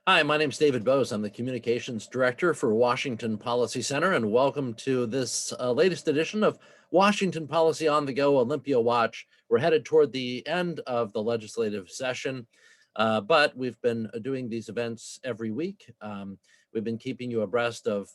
Hi, my name is David Bose. I'm the Communications Director for Washington Policy Center, and welcome to this latest edition of Washington Policy on the Go Olympia Watch. We're headed toward the end of the legislative session, but we've been doing these events every week. We've been keeping you abreast of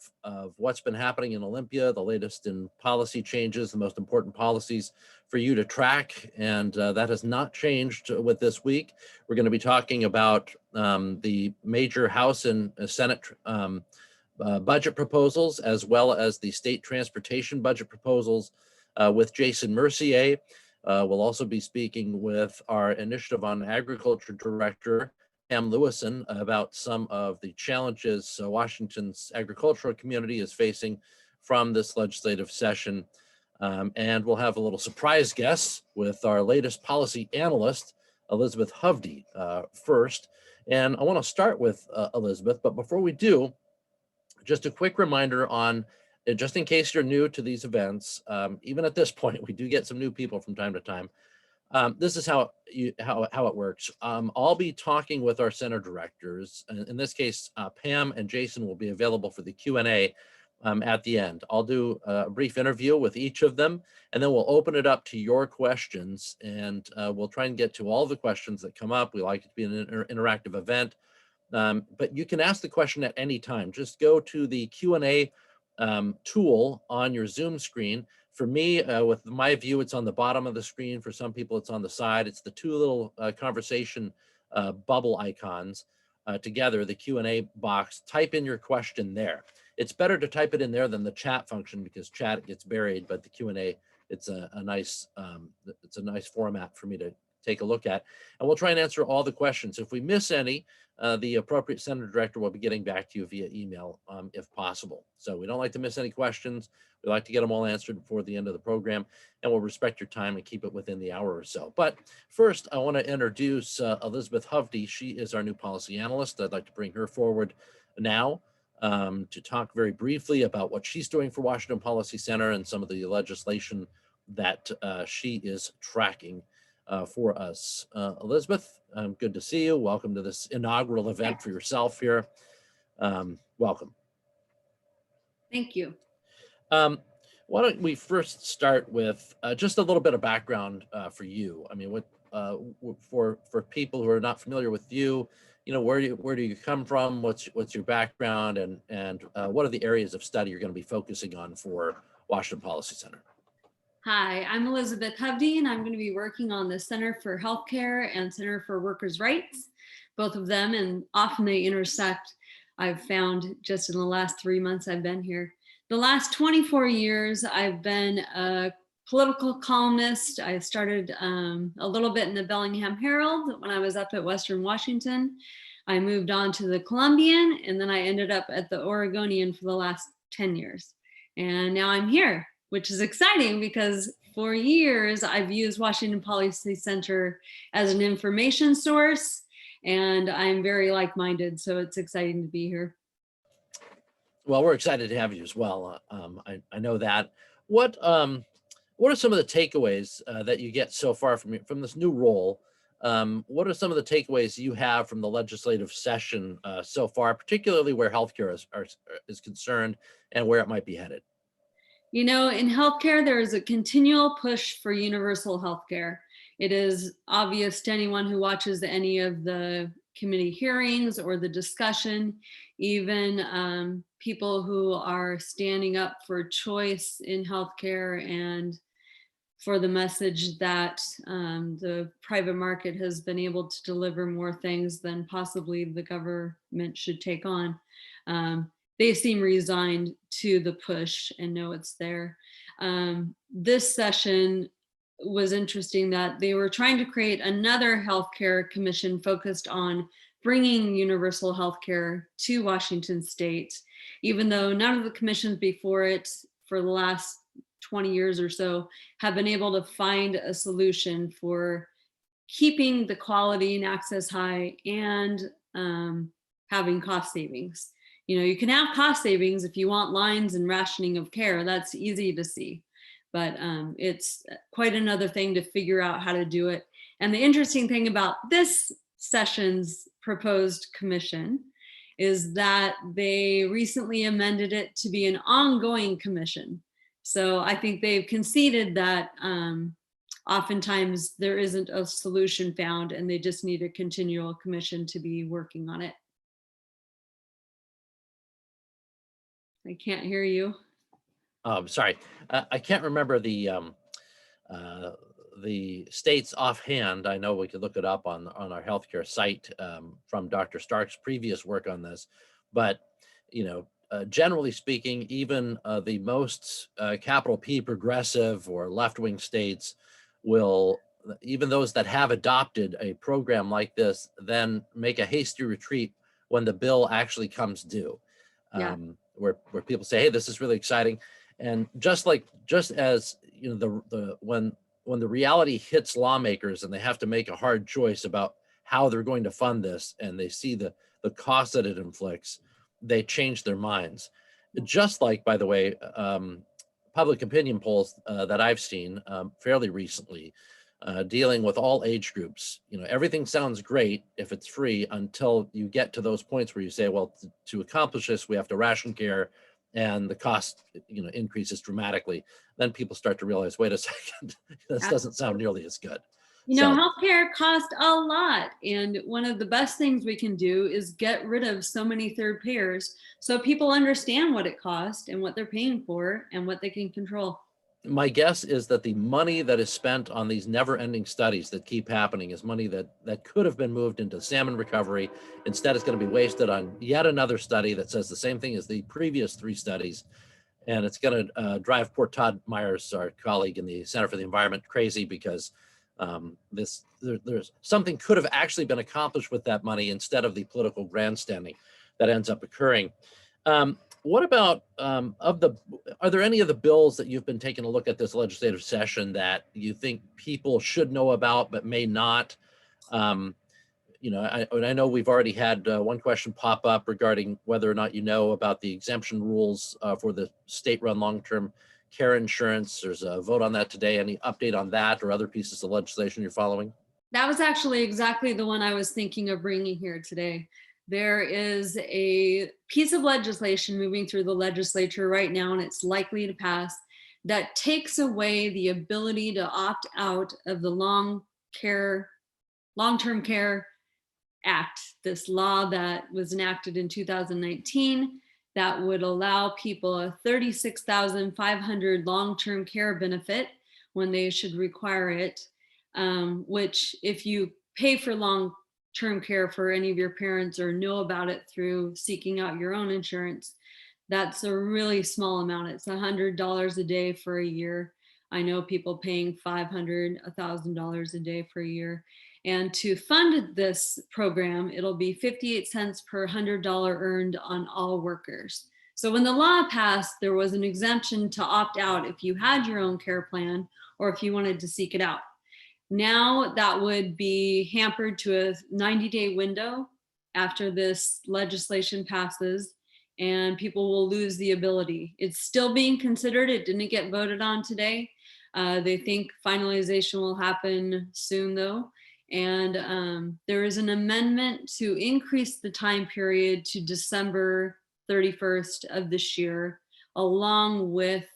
what's been happening in Olympia, the latest in policy changes, the most important policies for you to track, and that has not changed with this week. We're going to be talking about the major House and Senate budget proposals, as well as the state transportation budget proposals with Jason Mercier. We'll also be speaking with our Initiative on Agriculture Director, Pam Lewison, about some of the challenges Washington's agricultural community is facing from this legislative session. And we'll have a little surprise guest with our latest policy analyst, Elizabeth Hovde, first. And I want to start with Elizabeth, but before we do, just a quick reminder on, just in case you're new to these events, even at this point, we do get some new people from time to time. This is how it works. I'll be talking with our center directors. In this case, Pam and Jason will be available for the Q&A at the end. I'll do a brief interview with each of them, and then we'll open it up to your questions, and we'll try and get to all the questions that come up. We like it to be an interactive event, but you can ask the question at any time. Just go to the Q&A tool on your Zoom screen. For me, with my view, it's on the bottom of the screen. For some people, it's on the side. It's the two little conversation bubble icons together, the Q&A box. Type in your question there. It's better to type it in there than the chat function, because chat gets buried, but the Q&A, it's a nice format for me to take a look at. And we'll try and answer all the questions. If we miss any, the appropriate center director will be getting back to you via email if possible. So we don't like to miss any questions. We like to get them all answered before the end of the program, and we'll respect your time and keep it within the hour or so. But first, I want to introduce Elizabeth Hovde. She is our new policy analyst. I'd like to bring her forward now to talk very briefly about what she's doing for Washington Policy Center and some of the legislation that she is tracking for us. Elizabeth, good to see you. Welcome to this inaugural event for yourself here. Welcome. Thank you. Why don't we first start with just a little bit of background for you? I mean, what for people who are not familiar with you, where do you come from? What's your background, and what are the areas of study you're going to be focusing on for Washington Policy Center? Hi, I'm Elizabeth Hovde, and I'm going to be working on the Center for Healthcare and Center for Workers' Rights, both of them, and often they intersect. I've found just in the last 3 months I've been here. The last 24 years, I've been a political columnist. I started a little bit in the Bellingham Herald when I was up at Western Washington. I moved on to the Columbian, and then I ended up at the Oregonian for the last 10 years. And now I'm here, which is exciting because for years I've used Washington Policy Center as an information source, and I'm very like-minded, so it's exciting to be here. Well, we're excited to have you as well. I know that. What are some of the takeaways that you get so far from this new role? What are some of the takeaways you have from the legislative session so far, particularly where healthcare is concerned and where it might be headed? In healthcare, there is a continual push for universal healthcare. It is obvious to anyone who watches any of the committee hearings or the discussion, even people who are standing up for choice in healthcare and for the message that the private market has been able to deliver more things than possibly the government should take on. They seem resigned to the push and know it's there. This session was interesting that they were trying to create another healthcare commission focused on bringing universal healthcare to Washington state, even though none of the commissions before it for the last 20 years or so have been able to find a solution for keeping the quality and access high and having cost savings. You can have cost savings if you want lines and rationing of care. That's easy to see, but it's quite another thing to figure out how to do it. And the interesting thing about this session's proposed commission is that they recently amended it to be an ongoing commission. So I think they've conceded that oftentimes there isn't a solution found and they just need a continual commission to be working on it. I can't hear you. Sorry, I can't remember the states offhand. I know we could look it up on our healthcare site from Dr. Stark's previous work on this, but generally speaking, even the most capital P progressive or left-wing states will, even those that have adopted a program like this, then make a hasty retreat when the bill actually comes due. Yeah. Where people say, hey, this is really exciting. And just as when the reality hits lawmakers and they have to make a hard choice about how they're going to fund this, and they see the cost that it inflicts, they change their minds. Just like, by the way, public opinion polls that I've seen fairly recently, dealing with all age groups, everything sounds great if it's free until you get to those points where you say, well, to accomplish this, we have to ration care, and the cost, increases dramatically. Then people start to realize, wait a second, this doesn't sound nearly as good. Healthcare costs a lot. And one of the best things we can do is get rid of so many third payers so people understand what it costs and what they're paying for and what they can control. My guess is that the money that is spent on these never-ending studies that keep happening is money that could have been moved into salmon recovery. Instead, it's going to be wasted on yet another study that says the same thing as the previous 3 studies. And it's going to drive poor Todd Myers, our colleague in the Center for the Environment, crazy, because there's something could have actually been accomplished with that money instead of the political grandstanding that ends up occurring. What about are there any of the bills that you've been taking a look at this legislative session that you think people should know about but may not? I know we've already had one question pop up regarding whether or not you know about the exemption rules for the state-run long-term care insurance. There's a vote on that today. Any update on that or other pieces of legislation you're following? That was actually exactly the one I was thinking of bringing here today. There is a piece of legislation moving through the legislature right now, and it's likely to pass, that takes away the ability to opt out of the long-term care act, this law that was enacted in 2019 that would allow people a $36,500 long-term care benefit when they should require it, which if you pay for long-term care for any of your parents or know about it through seeking out your own insurance, that's a really small amount. It's $100 a day for a year. I know people paying $500, $1,000 a day for a year. And to fund this program, it'll be 58 cents per $100 earned on all workers. So when the law passed, there was an exemption to opt out if you had your own care plan or if you wanted to seek it out. Now that would be hampered to a 90-day window after this legislation passes, and people will lose the ability. It's still being considered. It didn't get voted on today. They think finalization will happen soon though. And there is an amendment to increase the time period to December 31st of this year, along with,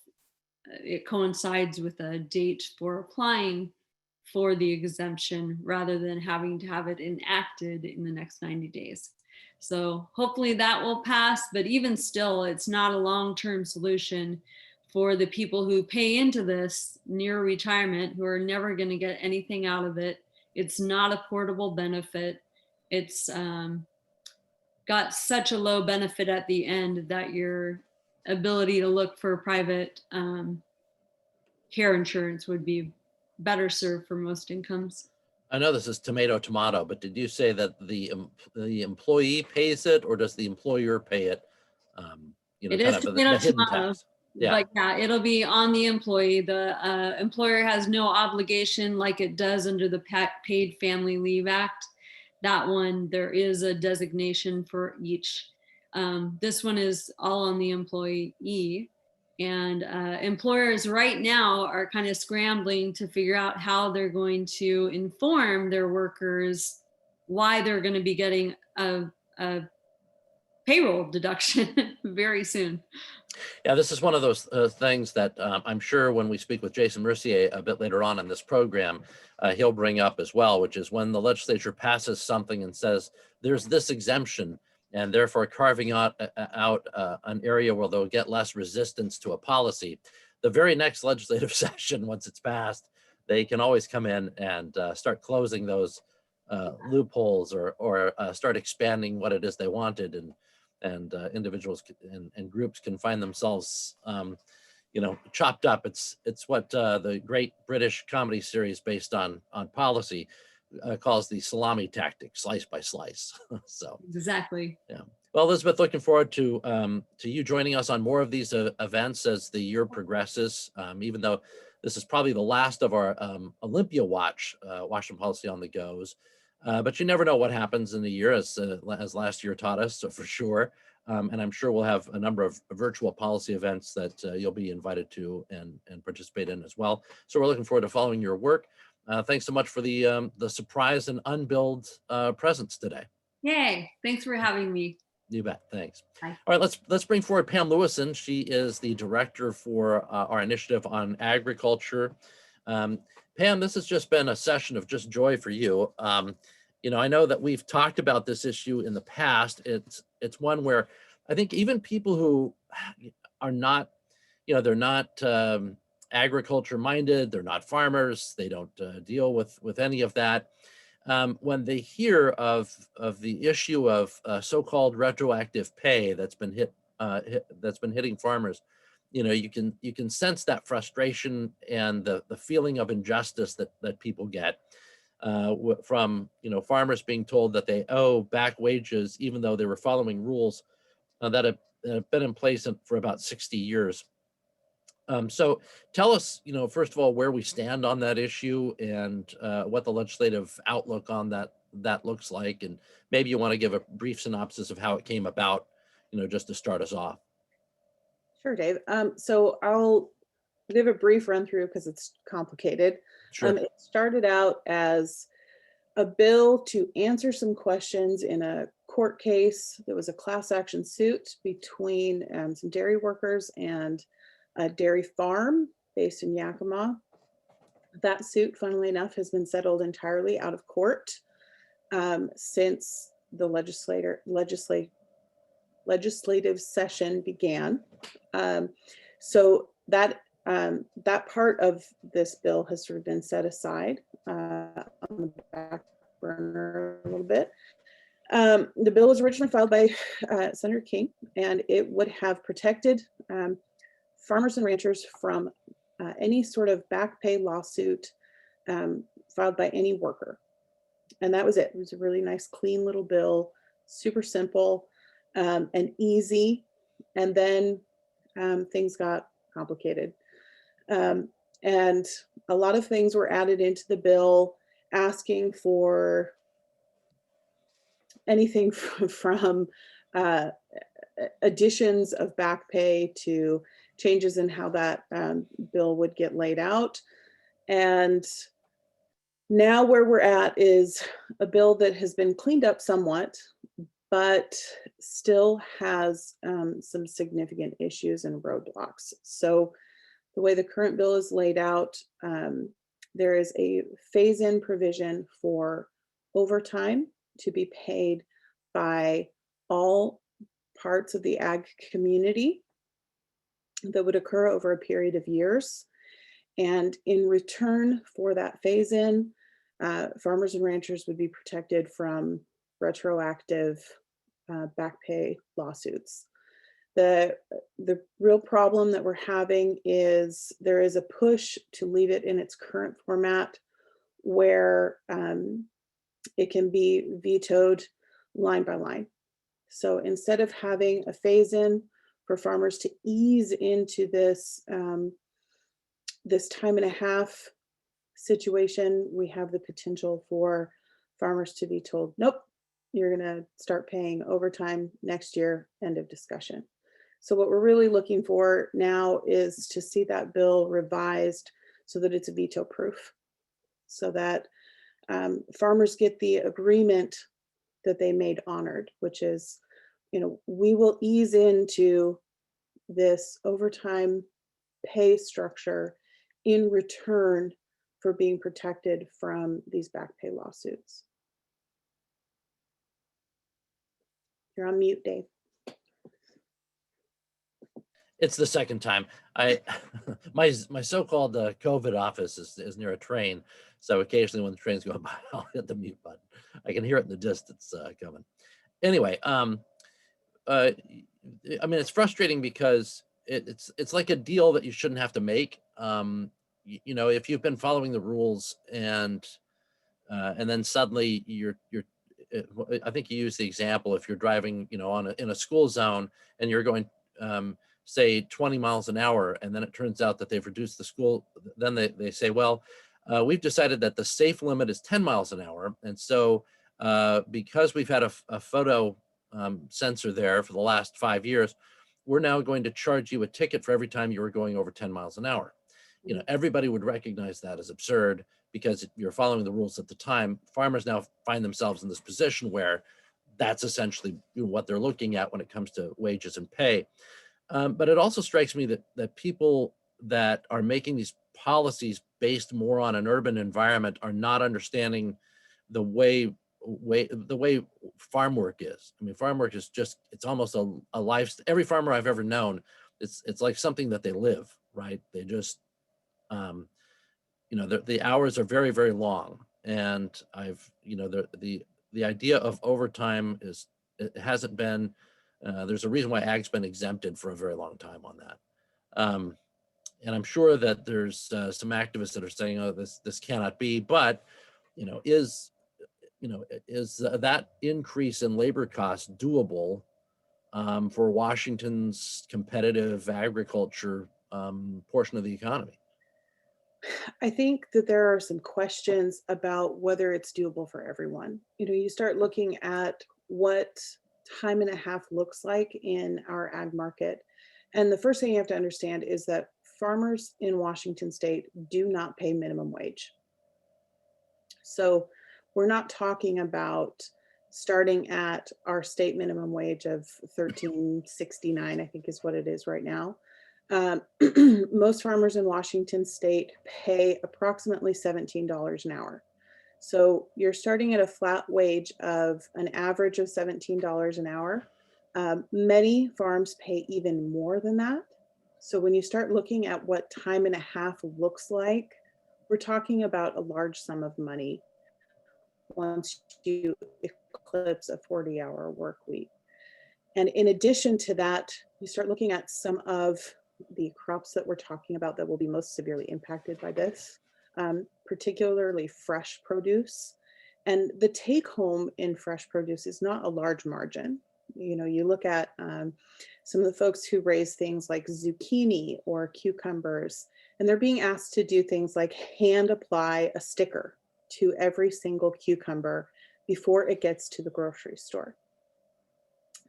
it coincides with a date for applying for the exemption rather than having to have it enacted in the next 90 days. So hopefully that will pass, but even still, it's not a long-term solution for the people who pay into this near retirement, who are never going to get anything out of it. It's not a portable benefit. It's got such a low benefit at the end that your ability to look for private care insurance would be better served for most incomes. I know this is tomato, tomato, but did you say that the employee pays it, or does the employer pay it? It is tomato, the hidden tomato. tax. Yeah. But yeah, it'll be on the employee. The employer has no obligation like it does under the Paid Family Leave Act. That one, there is a designation for each. This one is all on the employee. And employers right now are kind of scrambling to figure out how they're going to inform their workers why they're going to be getting a payroll deduction very soon. Yeah, this is one of those things that I'm sure when we speak with Jason Mercier a bit later on in this program, he'll bring up as well, which is when the legislature passes something and says there's this exemption and therefore carving out an area where they'll get less resistance to a policy. The very next legislative session, once it's passed, they can always come in and start closing those loopholes or start expanding what it is they wanted. And individuals and groups can find themselves, chopped up. It's what the great British comedy series based on policy calls the salami tactic, slice by slice. So Exactly. yeah. Well, Elizabeth, looking forward to you joining us on more of these events as the year progresses. Even though this is probably the last of our Olympia Watch, Washington Policy on the Goes. But you never know what happens in the year, as last year taught us, so for sure. And I'm sure we'll have a number of virtual policy events that you'll be invited to and participate in as well. So we're looking forward to following your work. Thanks so much for the surprise and unbilled presence today. Yay. Thanks for having me. You bet. Thanks. Bye. All right, let's bring forward Pam Lewison. She is the director for our initiative on agriculture. Pam, this has just been a session of just joy for you. I know that we've talked about this issue in the past. It's one where I think even people who are not, they're not agriculture minded, they're not farmers, they don't deal with any of that. When they hear of the issue of so-called retroactive pay that's been hitting farmers, you can sense that frustration and the feeling of injustice that people get from farmers being told that they owe back wages even though they were following rules that have been in place for about 60 years. So tell us, first of all, where we stand on that issue and what the legislative outlook on that looks like. And maybe you want to give a brief synopsis of how it came about, just to start us off. Sure, Dave. So I'll give a brief run through because it's complicated. Sure. It started out as a bill to answer some questions in a court case. There was a class action suit between some dairy workers and a dairy farm based in Yakima. That suit, funnily enough, has been settled entirely out of court since the legislative session began. So that part of this bill has sort of been set aside on the back burner a little bit. The bill was originally filed by Senator King, and it would have protected farmers and ranchers from any sort of back pay lawsuit filed by any worker. And that was it. It was a really nice, clean little bill, super simple and easy. And then things got complicated. And a lot of things were added into the bill asking for anything from additions of back pay to changes in how that bill would get laid out. And now where we're at is a bill that has been cleaned up somewhat, but still has some significant issues and roadblocks. So the way the current bill is laid out, there is a phase-in provision for overtime to be paid by all parts of the ag community that would occur over a period of years. And in return for that phase-in, farmers and ranchers would be protected from retroactive back pay lawsuits. The real problem that we're having is there is a push to leave it in its current format where it can be vetoed line by line. So instead of having a phase-in for farmers to ease into this this time and a half situation, we have the potential for farmers to be told, nope, you're going to start paying overtime next year, end of discussion. So what we're really looking for now is to see that bill revised so that it's veto proof, so that farmers get the agreement that they made honored, which is we will ease into this overtime pay structure in return for being protected from these back pay lawsuits. You're on mute, Dave. It's the second time. I my so-called COVID office is near a train, so occasionally when the train's going by, I'll hit the mute button. I can hear it in the distance coming. Anyway, I mean, it's frustrating because it's like a deal that you shouldn't have to make. If you've been following the rules and then suddenly I think you use the example, if you're driving, in a school zone and you're going, say 20 miles an hour, and then it turns out that they've reduced the school, then they say, well, we've decided that the safe limit is 10 miles an hour. And so because we've had a photo sensor there for the last 5 years, we're now going to charge you a ticket for every time you were going over 10 miles an hour. Everybody would recognize that as absurd, because if you're following the rules at the time. Farmers now find themselves in this position where that's essentially what they're looking at when it comes to wages and pay. But it also strikes me that people that are making these policies based more on an urban environment are not understanding the way farm work is. I mean, farm work is just, it's almost a life. Every farmer I've ever known, it's like something that they live, right? They just, the hours are very, very long. And the idea of overtime it hasn't been, there's a reason why ag's been exempted for a very long time on that. And I'm sure that there's some activists that are saying, oh, this cannot be, but, is that increase in labor costs doable for Washington's competitive agriculture portion of the economy? I think that there are some questions about whether it's doable for everyone. You start looking at what time and a half looks like in our ag market. And the first thing you have to understand is that farmers in Washington state do not pay minimum wage. So we're not talking about starting at our state minimum wage of $13.69, I think is what it is right now. Most farmers in Washington state pay approximately $17 an hour. So you're starting at a flat wage of an average of $17 an hour. Many farms pay even more than that. So when you start looking at what time and a half looks like, we're talking about a large sum of money once you eclipse a 40-hour work week. And in addition to that, you start looking at some of the crops that we're talking about that will be most severely impacted by this, particularly fresh produce. And the take home in fresh produce is not a large margin. You look at some of the folks who raise things like zucchini or cucumbers, and they're being asked to do things like hand apply a sticker to every single cucumber before it gets to the grocery store.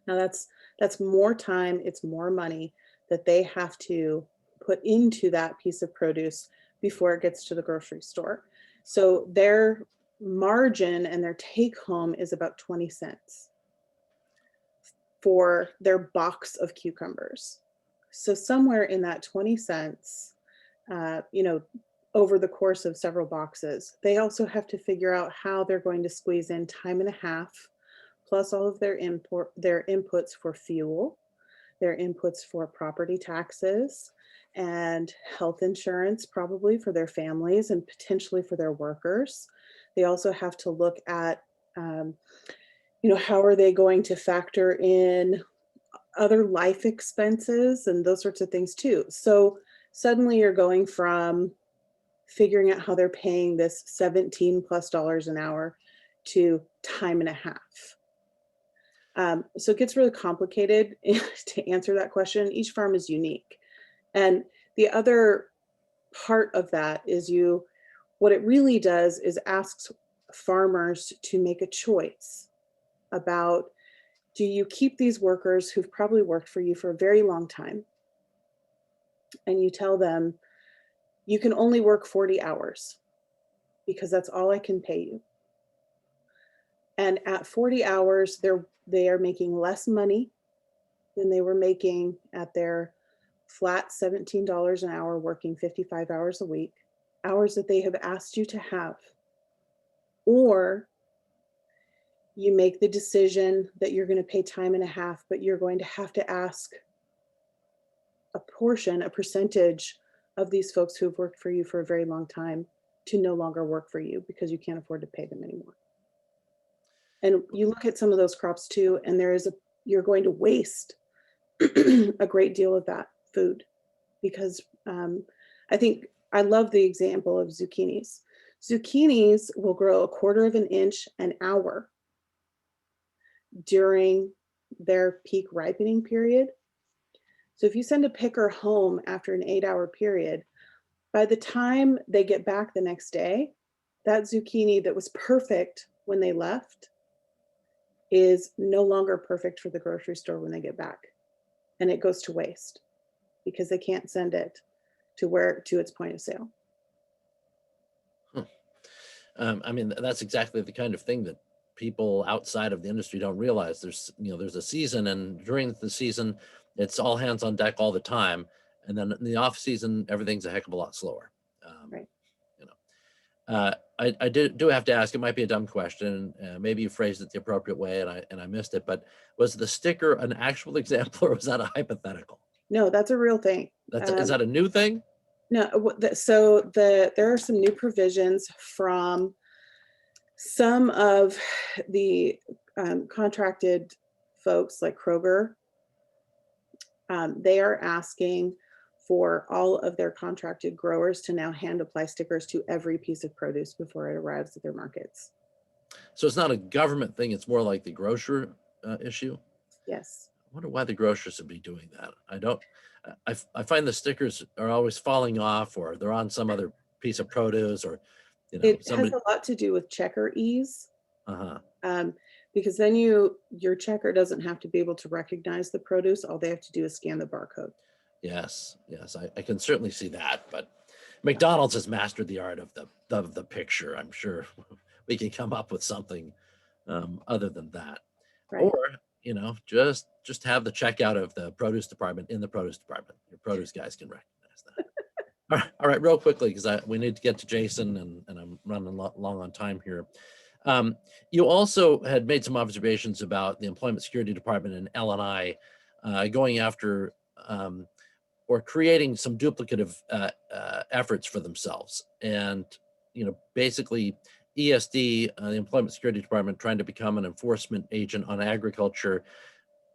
Now that's more time, it's more money that they have to put into that piece of produce before it gets to the grocery store. So their margin and their take home is about 20 cents for their box of cucumbers. So somewhere in that 20 cents, over the course of several boxes, they also have to figure out how they're going to squeeze in time and a half, plus all of their inputs for fuel, their inputs for property taxes and health insurance, probably for their families and potentially for their workers. They also have to look at, how are they going to factor in other life expenses and those sorts of things too. So suddenly you're going from figuring out how they're paying this $17+ an hour to time and a half. So it gets really complicated to answer that question. Each farm is unique. And the other part of that is what it really does is asks farmers to make a choice about, do you keep these workers who've probably worked for you for a very long time, and you tell them, you can only work 40 hours because that's all I can pay you. And at 40 hours, they are making less money than they were making at their flat $17 an hour, working 55 hours a week, hours that they have asked you to have. Or you make the decision that you're going to pay time and a half, but you're going to have to ask a percentage of these folks who have worked for you for a very long time to no longer work for you because you can't afford to pay them anymore. And you look at some of those crops too, and you're going to waste a great deal of that food because I love the example of zucchinis. Zucchinis will grow 1/4 of an inch an hour during their peak ripening period. So if you send a picker home after an 8-hour period, by the time they get back the next day, that zucchini that was perfect when they left is no longer perfect for the grocery store when they get back. And it goes to waste because they can't send it to its point of sale. I mean, that's exactly the kind of thing that people outside of the industry don't realize. There's a season, and during the season, it's all hands on deck all the time. And then in the off season, everything's a heck of a lot slower. Right. I do have to ask, it might be a dumb question. Maybe you phrased it the appropriate way and I missed it, but was the sticker an actual example or was that a hypothetical? No, that's a real thing. Is that a new thing? No, there are some new provisions from some of the contracted folks like Kroger. They are asking for all of their contracted growers to now hand apply stickers to every piece of produce before it arrives at their markets. So it's not a government thing, it's more like the grocer issue? Yes. I wonder why the grocers would be doing that. I find the stickers are always falling off or they're on some other piece of produce or, It somebody. has a lot to do with checker ease. Uh-huh. Because then your checker doesn't have to be able to recognize the produce. All they have to do is scan the barcode. Yes, I can certainly see that, but McDonald's has mastered the art of the picture. I'm sure we can come up with something other than that. Right. Or, just have the checkout of the produce department in the produce department. Your produce guys can recognize that. All right, real quickly, because we need to get to Jason and I'm running long on time here. You also had made some observations about the Employment Security Department and L&I going after or creating some duplicative efforts for themselves. And, basically ESD, the Employment Security Department, trying to become an enforcement agent on agriculture,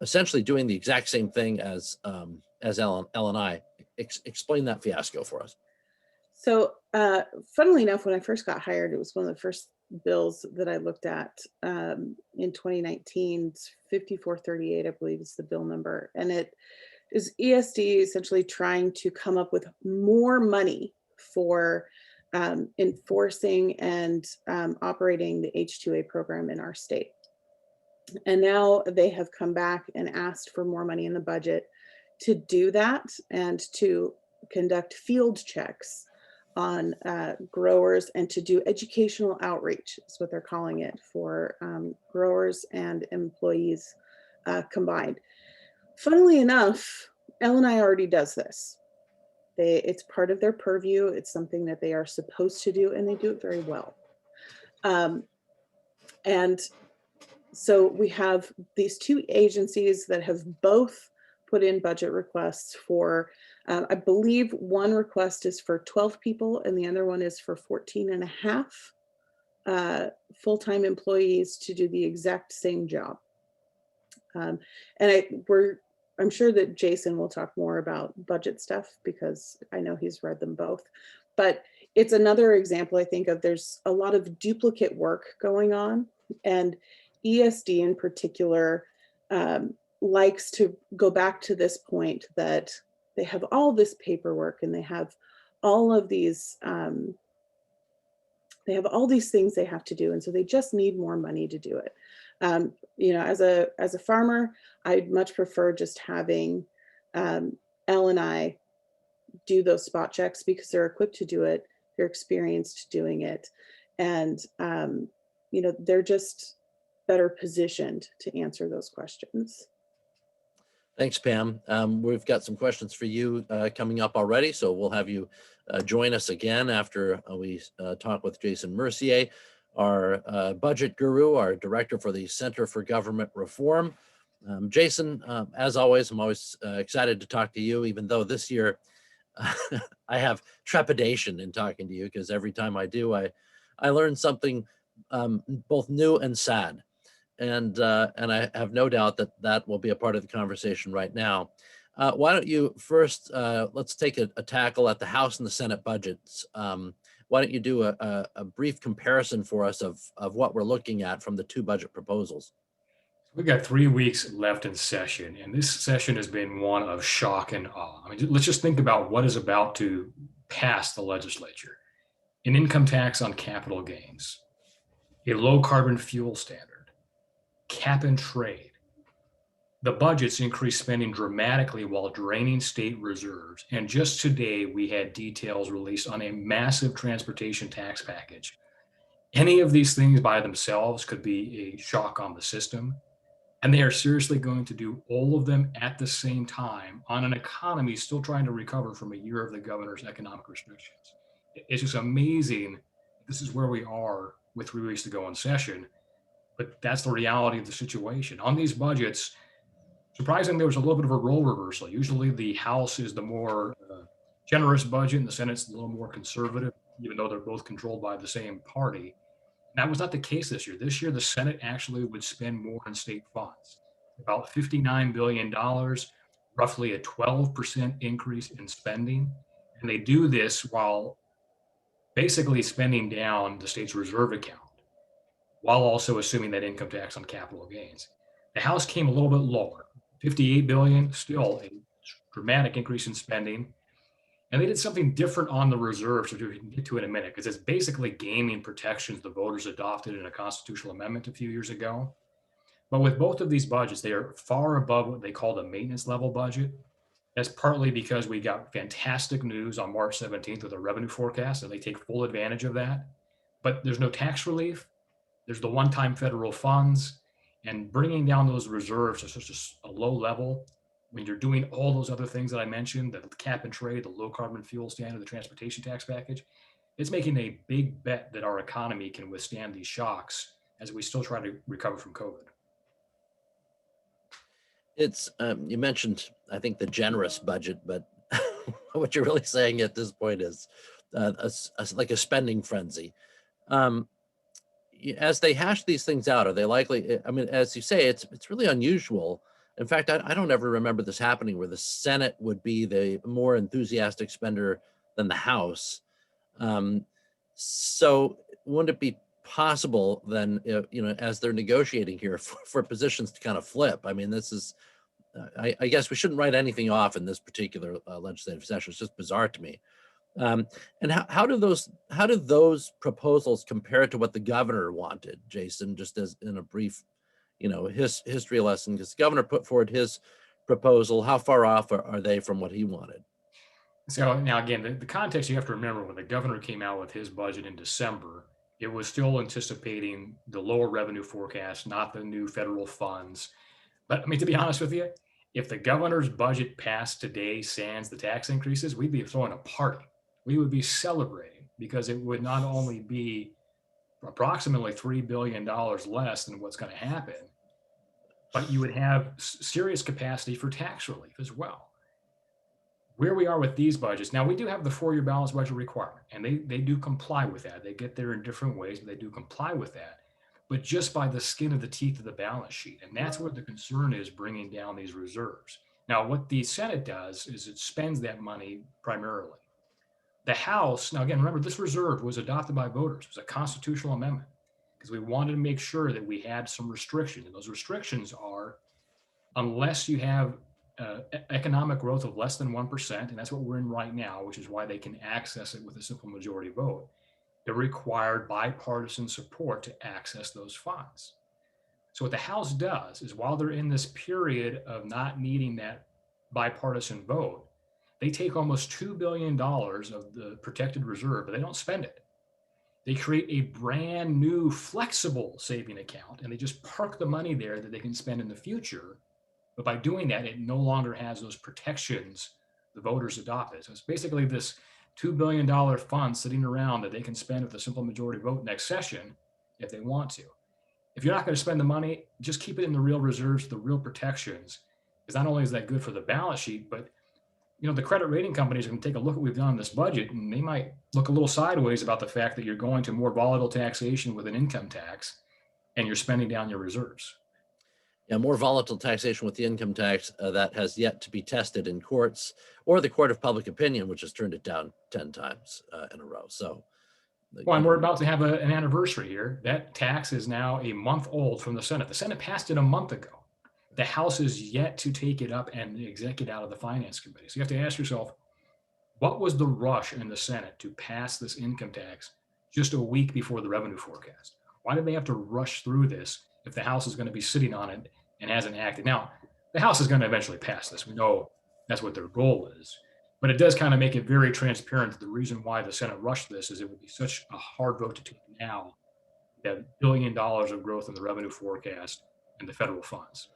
essentially doing the exact same thing as L&I. Explain that fiasco for us. So funnily enough, when I first got hired, it was one of the first bills that I looked at in 2019. It's 5438, I believe is the bill number. And it is ESD essentially trying to come up with more money for enforcing and operating the H-2A program in our state. And now they have come back and asked for more money in the budget to do that and to conduct field checks on growers and to do educational outreach, is what they're calling it, for growers and employees combined. Funnily enough, L&I already does this. It's part of their purview. It's something that they are supposed to do, and they do it very well. And so we have these two agencies that have both put in budget requests for, I believe one request is for 12 people and the other one is for 14 and a half full-time employees to do the exact same job. And I'm sure that Jason will talk more about budget stuff because I know he's read them both. But it's another example, I think, of there's a lot of duplicate work going on, and ESD in particular likes to go back to this point that they have all this paperwork and they have all of these things they have to do, and so they just need more money to do it. As a farmer, I'd much prefer just having L&I do those spot checks because they're equipped to do it, they're experienced doing it, and better positioned to answer those questions. Thanks, Pam. We've got some questions for you coming up already, so we'll have you join us again after we talk with Jason Mercier, our budget guru, our director for the Center for Government Reform. Jason, as always, I'm always excited to talk to you, even though this year I have trepidation in talking to you, because every time I do, I learn something both new and sad. And I have no doubt that that will be a part of the conversation right now. Why don't you first, let's take a tackle at the House and the Senate budgets. Why don't you do a brief comparison for us of what we're looking at from the two budget proposals? We've got 3 weeks left in session, and this session has been one of shock and awe. I mean, let's just think about what is about to pass the legislature. An income tax on capital gains, a low carbon fuel standard, cap and trade. The budgets increase spending dramatically while draining state reserves. And just today, we had details released on a massive transportation tax package. Any of these things by themselves could be a shock on the system. And they are seriously going to do all of them at the same time on an economy still trying to recover from a year of the governor's economic restrictions. It's just amazing. This is where we are with 3 weeks to go in session. But that's the reality of the situation. On these budgets, surprisingly, there was a little bit of a role reversal. Usually the House is the more generous budget and the Senate's a little more conservative, even though they're both controlled by the same party. And that was not the case this year. This year, the Senate actually would spend more in state funds, about $59 billion, roughly a 12% increase in spending. And they do this while basically spending down the state's reserve account, while also assuming that income tax on capital gains. The House came a little bit lower, $58 billion, still a dramatic increase in spending. And they did something different on the reserves, which we can get to in a minute, because it's basically gaming protections the voters adopted in a constitutional amendment a few years ago. But with both of these budgets, they are far above what they call the maintenance level budget. That's partly because we got fantastic news on March 17th with a revenue forecast, and they take full advantage of that. But there's no tax relief. There's the one-time federal funds, and bringing down those reserves to such a low level when you're doing all those other things that I mentioned, the cap and trade, the low carbon fuel standard, the transportation tax package, it's making a big bet that our economy can withstand these shocks as we still try to recover from COVID. It's, you mentioned, I think, the generous budget, but what you're really saying at this point is like a spending frenzy. As they hash these things out, are they likely, I mean, as you say, it's really unusual. In fact, I don't ever remember this happening where the Senate would be the more enthusiastic spender than the House. So wouldn't it be possible then, as they're negotiating here for positions to kind of flip? I mean, this is, I guess we shouldn't write anything off in this particular legislative session. It's just bizarre to me. And how do those proposals compare to what the governor wanted, Jason, just as in a brief, his history lesson? Because the governor put forward his proposal. How far off are they from what he wanted? So now again, the context you have to remember, when the governor came out with his budget in December, it was still anticipating the lower revenue forecast, not the new federal funds. But I mean, to be honest with you, if the governor's budget passed today, sans the tax increases, we'd be throwing a party. We would be celebrating, because it would not only be approximately $3 billion less than what's going to happen, but you would have serious capacity for tax relief as well. Where we are with these budgets, now we do have the 4-year balanced budget requirement, and they do comply with that. They get there in different ways, but they do comply with that, but just by the skin of the teeth of the balance sheet. And that's what the concern is, bringing down these reserves. Now, what the Senate does is it spends that money primarily. The House, now again, remember, this reserve was adopted by voters. It was a constitutional amendment because we wanted to make sure that we had some restrictions. And those restrictions are, unless you have economic growth of less than 1%, and that's what we're in right now, which is why they can access it with a simple majority vote, it required bipartisan support to access those funds. So what the House does is, while they're in this period of not needing that bipartisan vote, they take almost $2 billion of the protected reserve, but they don't spend it. They create a brand new flexible saving account, and they just park the money there that they can spend in the future. But by doing that, it no longer has those protections the voters adopted. So it's basically this $2 billion fund sitting around that they can spend with a simple majority vote next session if they want to. If you're not going to spend the money, just keep it in the real reserves, the real protections, because not only is that good for the balance sheet, but the credit rating companies are going to take a look at what we've done in this budget, and they might look a little sideways about the fact that you're going to more volatile taxation with an income tax and you're spending down your reserves. Yeah, more volatile taxation with the income tax that has yet to be tested in courts or the court of public opinion, which has turned it down 10 times in a row. So, well, and we're about to have an anniversary here. That tax is now a month old from the Senate. The Senate passed it a month ago. The House is yet to take it up and exec it out of the Finance Committee. So you have to ask yourself, what was the rush in the Senate to pass this income tax just a week before the revenue forecast? Why did they have to rush through this if the House is going to be sitting on it and hasn't acted? Now, the House is going to eventually pass this. We know that's what their goal is. But it does kind of make it very transparent that the reason why the Senate rushed this is it would be such a hard vote to take now, that $1 billion of growth in the revenue forecast and the federal funds.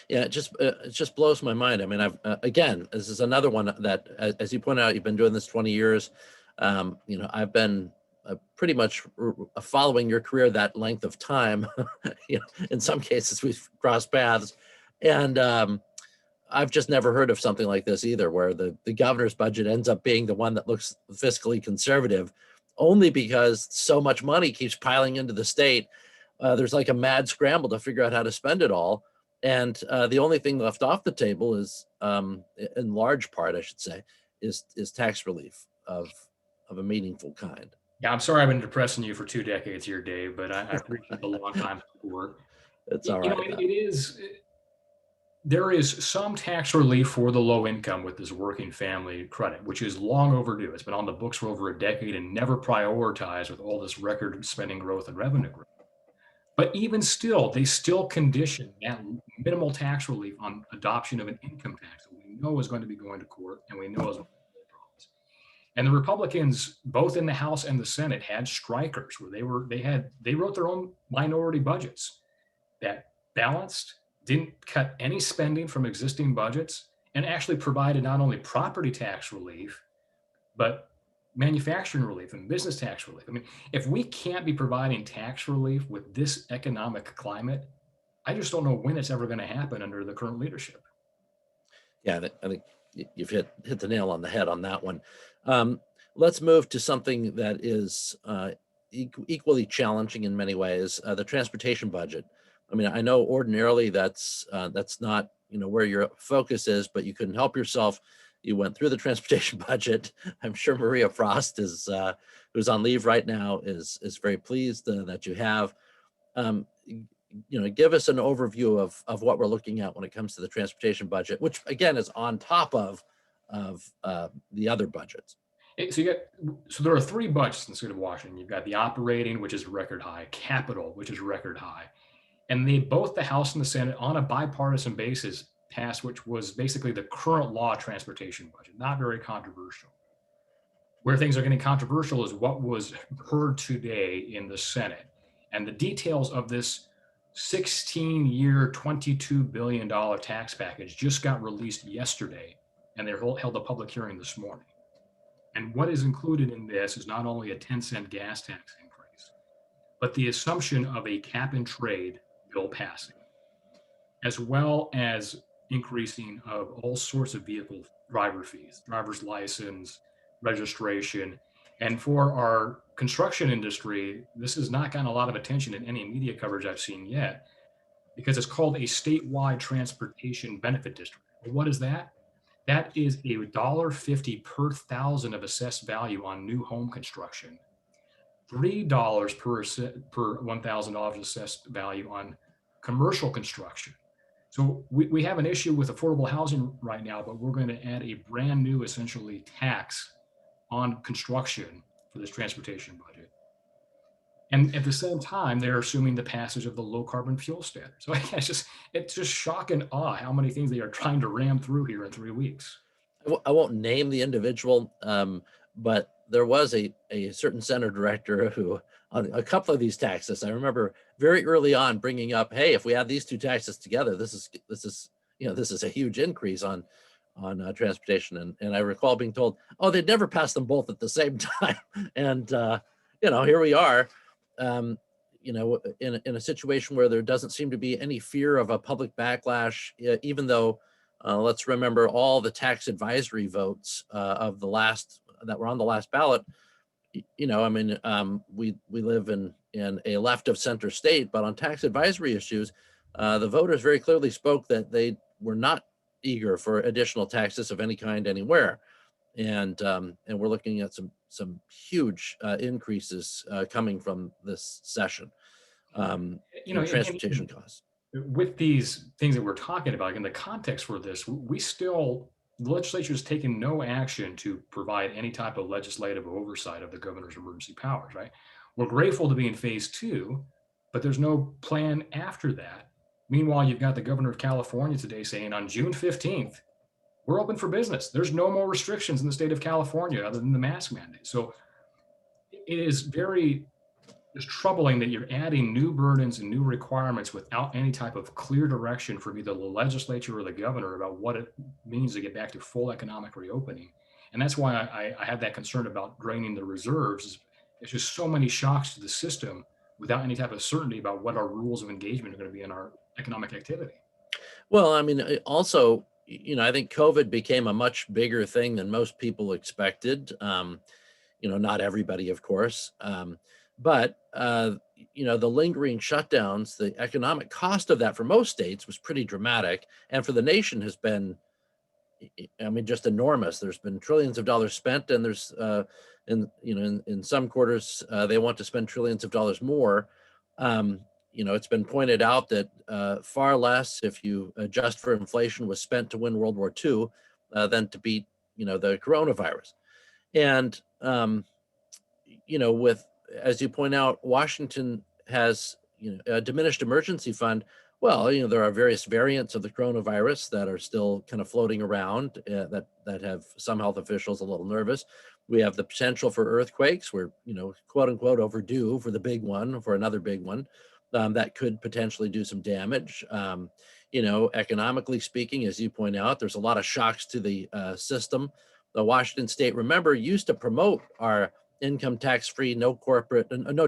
Yeah, it just blows my mind. I mean, again, this is another one that, as you point out, you've been doing this 20 years. I've been pretty much following your career that length of time. In some cases we've crossed paths, and I've just never heard of something like this either, where the governor's budget ends up being the one that looks fiscally conservative, only because so much money keeps piling into the state. There's like a mad scramble to figure out how to spend it all. And the only thing left off the table is, in large part, I should say, is tax relief of a meaningful kind. Yeah, I'm sorry I've been depressing you for 2 decades here, Dave, but I appreciate the long time support. It's all right. There is some tax relief for the low income with this working family credit, which is long overdue. It's been on the books for over a decade and never prioritized with all this record spending growth and revenue growth. But even still, they still condition that minimal tax relief on adoption of an income tax that we know is going to be going to court, and we know is going to be problems. And the Republicans, both in the House and the Senate, had strikers where they wrote their own minority budgets that balanced, didn't cut any spending from existing budgets, and actually provided not only property tax relief, but manufacturing relief and business tax relief. I mean, if we can't be providing tax relief with this economic climate, I just don't know when it's ever going to happen under the current leadership. Yeah, I think you've hit the nail on the head on that one. Let's move to something that is equally challenging in many ways, the transportation budget. I mean, I know ordinarily that's not where your focus is, but you couldn't help yourself. You went through the transportation budget. I'm sure Maria Frost is, who's on leave right now, is very pleased that you have. Give us an overview of what we're looking at when it comes to the transportation budget, which again is on top of the other budgets. So there are 3 budgets in the state of Washington. You've got the operating, which is record high, capital, which is record high, and both the House and the Senate on a bipartisan basis passed, which was basically the current law transportation budget, not very controversial. Where things are getting controversial is what was heard today in the Senate. And the details of this 16-year, $22 billion tax package just got released yesterday, and they held a public hearing this morning. And what is included in this is not only a 10-cent gas tax increase, but the assumption of a cap and trade bill passing, as well as increasing of all sorts of vehicle driver fees, driver's license, registration. And for our construction industry, this has not gotten a lot of attention in any media coverage I've seen yet, because it's called a statewide transportation benefit district. Well, what is that? That is $1.50 per thousand of assessed value on new home construction, $3 per $1,000 assessed value on commercial construction. So we have an issue with affordable housing right now, but we're going to add a brand new, essentially, tax on construction for this transportation budget. And at the same time, they're assuming the passage of the low carbon fuel standard. So it's just shock and awe how many things they are trying to ram through here in 3 weeks. I won't name the individual, but there was a certain center director who, on a couple of these taxes, I remember very early on bringing up, hey, if we add these two taxes together, this is this is a huge increase on transportation. And I recall being told, oh, they'd never pass them both at the same time. And here we are, in a situation where there doesn't seem to be any fear of a public backlash, even though let's remember all the tax advisory votes of the last that were on the last ballot. We live in a left of center state, but on tax advisory issues, the voters very clearly spoke that they were not eager for additional taxes of any kind anywhere. And we're looking at some huge increases coming from this session. In transportation costs. With these things that we're talking about, in the context for this, the legislature has taken no action to provide any type of legislative oversight of the governor's emergency powers, right? We're grateful to be in phase 2, but there's no plan after that. Meanwhile, you've got the governor of California today saying on June 15th, we're open for business. There's no more restrictions in the state of California other than the mask mandate. So it is it's troubling that you're adding new burdens and new requirements without any type of clear direction from either the legislature or the governor about what it means to get back to full economic reopening. And that's why I have that concern about draining the reserves. There's just so many shocks to the system without any type of certainty about what our rules of engagement are going to be in our economic activity. Well, I mean, also, I think COVID became a much bigger thing than most people expected. Not everybody, of course. But the lingering shutdowns, the economic cost of that for most states was pretty dramatic, and for the nation has been, just enormous. There's been trillions of dollars spent, and there's in some quarters they want to spend trillions of dollars more. It's been pointed out that far less, if you adjust for inflation, was spent to win World War II than to beat the coronavirus. And with, as you point out, Washington has a diminished emergency fund. Well, there are various variants of the coronavirus that are still kind of floating around that have some health officials a little nervous. We have the potential for earthquakes. We're quote unquote overdue for another big one that could potentially do some damage. Economically speaking, as you point out, there's a lot of shocks to the system. The Washington State, remember, used to promote our income tax-free, no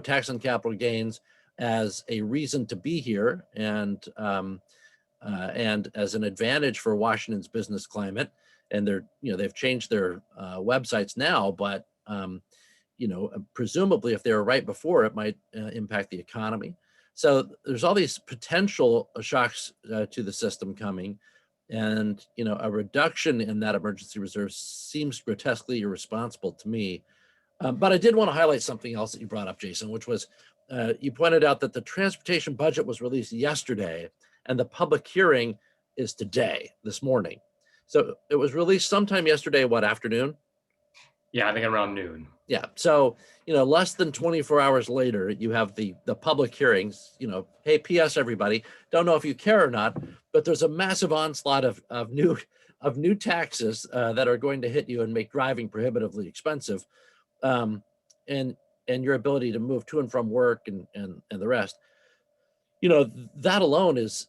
tax on capital gains as a reason to be here, and as an advantage for Washington's business climate. And they've changed their websites now, but presumably if they were right before, it might impact the economy. So there's all these potential shocks to the system coming, and a reduction in that emergency reserve seems grotesquely irresponsible to me. But I did want to highlight something else that you brought up, Jason, which was you pointed out that the transportation budget was released yesterday and the public hearing is today, this morning. So it was released sometime yesterday, what, afternoon? Yeah, I think around noon. Yeah. So, less than 24 hours later, you have the public hearings. Hey, P.S. everybody, don't know if you care or not, but there's a massive onslaught of new taxes that are going to hit you and make driving prohibitively expensive. And your ability to move to and from work and the rest, that alone is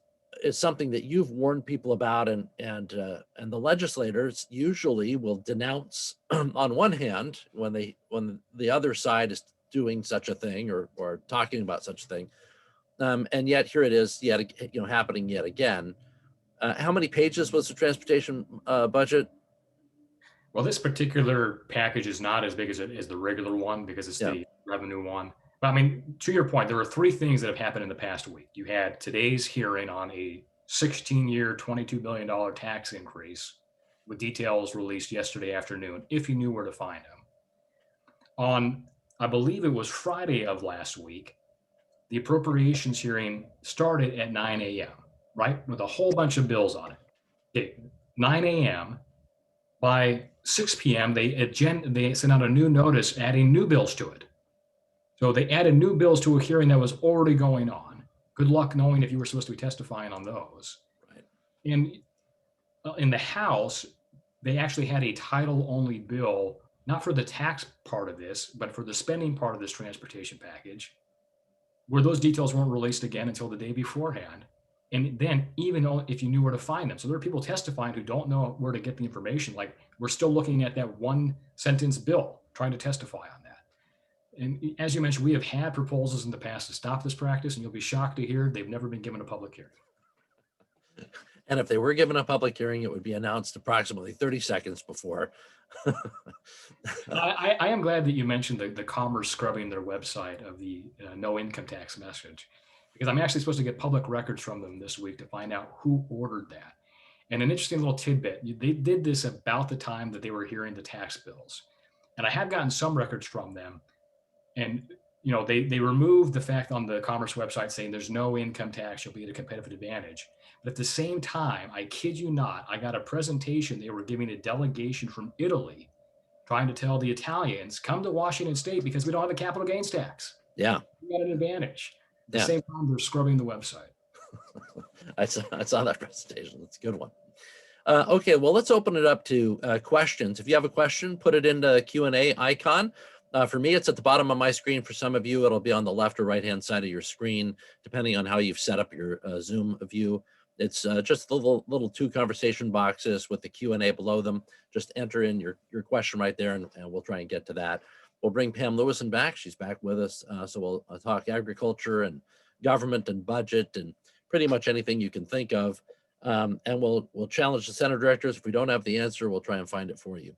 something that you've warned people about, and the legislators usually will denounce on one hand when the other side is doing such a thing or talking about such a thing, and yet here it is happening yet again. How many pages was the transportation budget? Well, this particular package is not as big as the regular one because it's the revenue one. But I mean, to your point, there are 3 things that have happened in the past week. You had today's hearing on a 16-year, $22 billion tax increase with details released yesterday afternoon, if you knew where to find them. On, I believe it was Friday of last week, the appropriations hearing started at 9 a.m., right? With a whole bunch of bills on it. Okay, 9 a.m. By 6 p.m., they sent out a new notice adding new bills to it. So they added new bills to a hearing that was already going on. Good luck knowing if you were supposed to be testifying on those. Right. And in the House, they actually had a title-only bill not for the tax part of this, but for the spending part of this transportation package, where those details weren't released again until the day beforehand. And then even if you knew where to find them. So there are people testifying who don't know where to get the information. Like, we're still looking at that one sentence bill, trying to testify on that. And as you mentioned, we have had proposals in the past to stop this practice, and you'll be shocked to hear they've never been given a public hearing. And if they were given a public hearing, it would be announced approximately 30 seconds before. I am glad that you mentioned the Commerce scrubbing their website of the no income tax message, because I'm actually supposed to get public records from them this week to find out who ordered that. And an interesting little tidbit, they did this about the time that they were hearing the tax bills. And I have gotten some records from them. And they removed the fact on the Commerce website saying there's no income tax, you'll be at a competitive advantage. But at the same time, I kid you not, I got a presentation. They were giving a delegation from Italy trying to tell the Italians, come to Washington State because we don't have a capital gains tax. Yeah. We got an advantage. At the Yeah. same time, they're scrubbing the website. I saw that presentation. That's a good one. Okay, well, let's open it up to questions. If you have a question, put it in the Q&A icon. For me, it's at the bottom of my screen. For some of you, it'll be on the left or right-hand side of your screen, depending on how you've set up your Zoom view. It's just the little two conversation boxes with the Q&A below them. Just enter in your question right there, and we'll try and get to that. We'll bring Pam Lewison back. She's back with us. So we'll talk agriculture and government and budget and pretty much anything you can think of. And we'll challenge the center directors. If we don't have the answer, we'll try and find it for you.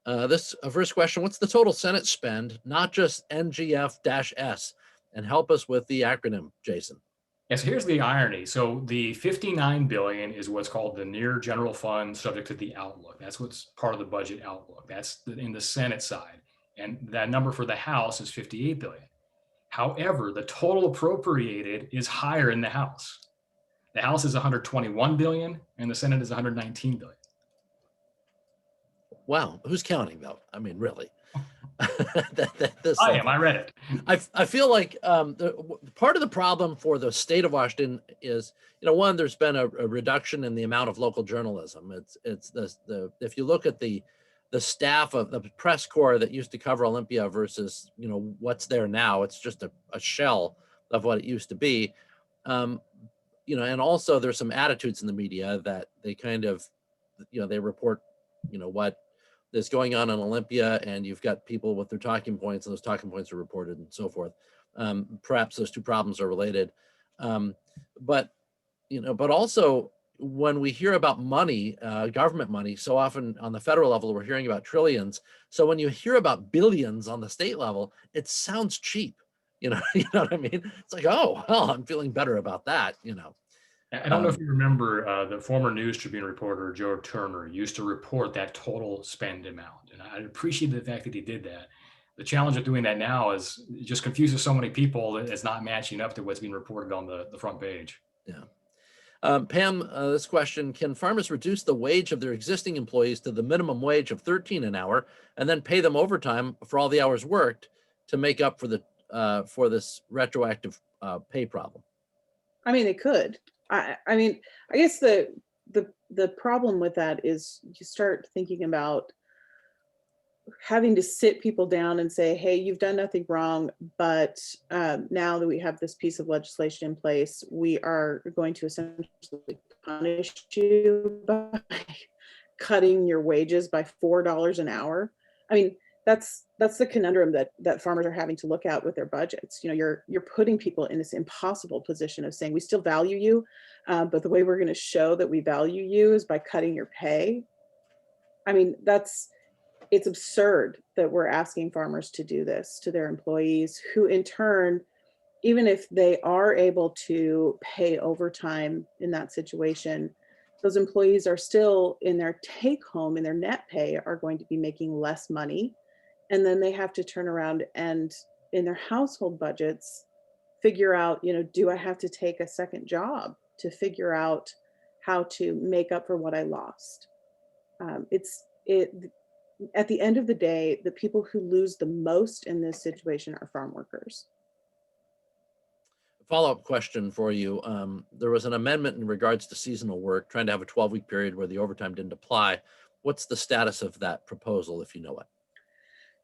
This first question, what's the total Senate spend, not just NGF-S? And help us with the acronym, Jason. Yes, here's the irony. So the 59 billion is what's called the near general fund subject to the outlook. That's what's part of the budget outlook. That's in the Senate side. And that number for the House is 58 billion. However, the total appropriated is higher in the House. The House is 121 billion and the Senate is 119 billion. Wow, who's counting though? I mean, really. I read it. I feel like part of the problem for the state of Washington is, one, there's been a reduction in the amount of local journalism. It's the if you look at the staff of the press corps that used to cover Olympia versus what's there now, it's just a shell of what it used to be. And also there's some attitudes in the media that they kind of, they report, what is going on in Olympia, and you've got people with their talking points, and those talking points are reported and so forth. Perhaps those two problems are related. But also when we hear about money, government money, so often on the federal level, we're hearing about trillions. So when you hear about billions on the state level, it sounds cheap. You know what I mean? It's like, oh, well, I'm feeling better about that, I don't know if you remember the former News Tribune reporter, Joe Turner, used to report that total spend amount. And I appreciate the fact that he did that. The challenge of doing that now is it just confuses so many people that it's not matching up to what's being reported on the front page. Yeah. Pam, this question, can farmers reduce the wage of their existing employees to the minimum wage of $13 an hour and then pay them overtime for all the hours worked to make up for this retroactive pay problem? I mean, they could. I guess the problem with that is you start thinking about having to sit people down and say, hey, you've done nothing wrong, but now that we have this piece of legislation in place, we are going to essentially punish you by cutting your wages by $4 an hour. I mean, that's the conundrum that farmers are having to look at with their budgets. You're putting people in this impossible position of saying, we still value you, but the way we're going to show that we value you is by cutting your pay. I mean, it's absurd that we're asking farmers to do this to their employees, who in turn, even if they are able to pay overtime in that situation, those employees are still in their take home, in their net pay, are going to be making less money. And then they have to turn around and in their household budgets, figure out, do I have to take a second job to figure out how to make up for what I lost? At the end of the day, the people who lose the most in this situation are farm workers. Follow-up question for you. There was an amendment in regards to seasonal work, trying to have a 12-week period where the overtime didn't apply. What's the status of that proposal, if you know it?